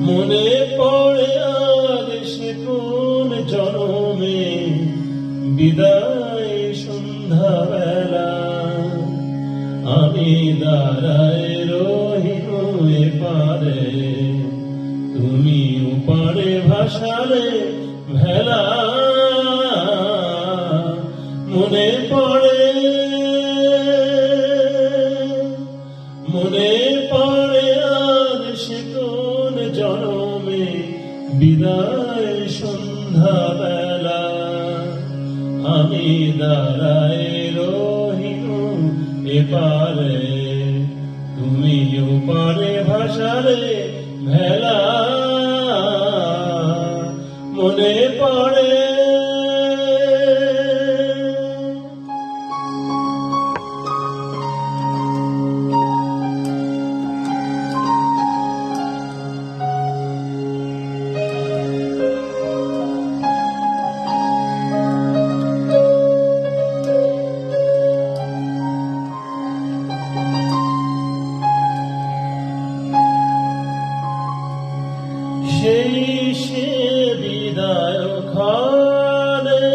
মনে পড়ে আজ সে কোন জনমে বিদায় সন্ধ্যাবেলা আমি দাঁড়ায় রহিল এপারে তুমি ওপারে ভাসালে ভেলা মনে পড়ে আজ সে কোন জনমে বিদায় সন্ধ্যাবেলা আমি দাঁড়ায় রহিল এপারে তুমি ওপারে ভাসালে ভেলা মনে পড়ে সেই সে বিদায় খানে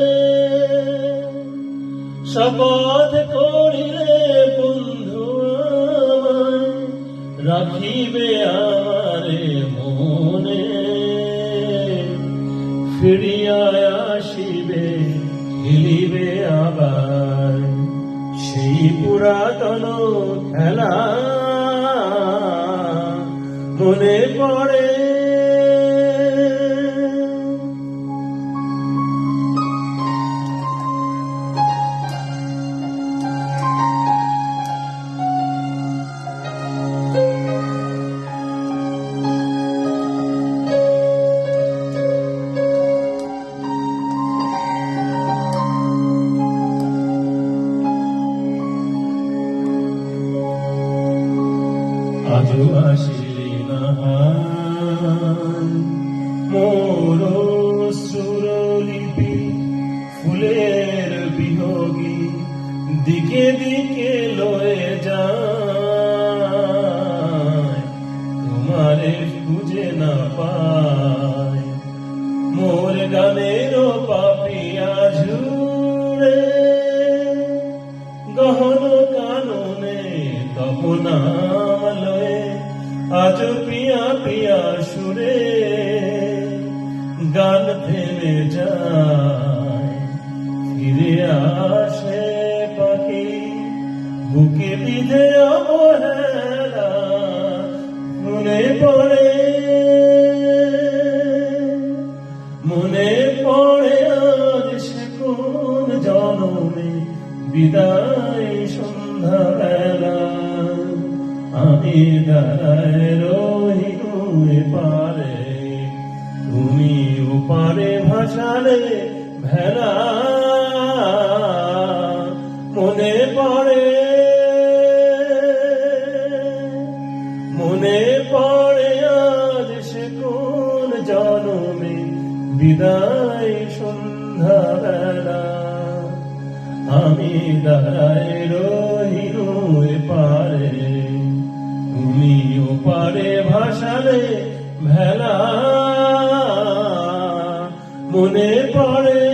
শপথ করিলে বন্ধু রাখিবে আমারে মনে ফিরিয়া আসিবে খেলিবে আবার সেই পুরাতন খেলা মনে পড়ে আজও আসিলি না মোর সুরলিপি ফুলের বিয়োগী দিকে দিকে লয়ে যায় তোমারে খুঁজে না পায় মোর গানের পাপিয়া ঝুড়ে গহন কাননে তপনালয়ে আজ পিয়া পিয়া সুরে গান থেমে যায় ফিরে আসে পাখি বুকে বিধে অবহেলা মনে পড়ে আজ সে কোন জনমে বিদায় সন্ধ্যাবেলা আমি দাঁড়ায় রহিল এপারে তুমি ওপারে ভাসালে ভেলা মনে পড়ে আজ সে কোন জনমে বিদায় সন্ধ্যাবেলা আমি দাঁড়ায় রহিল এপারে তুমি ওপারে ভাসালে ভেলা মনে পড়ে।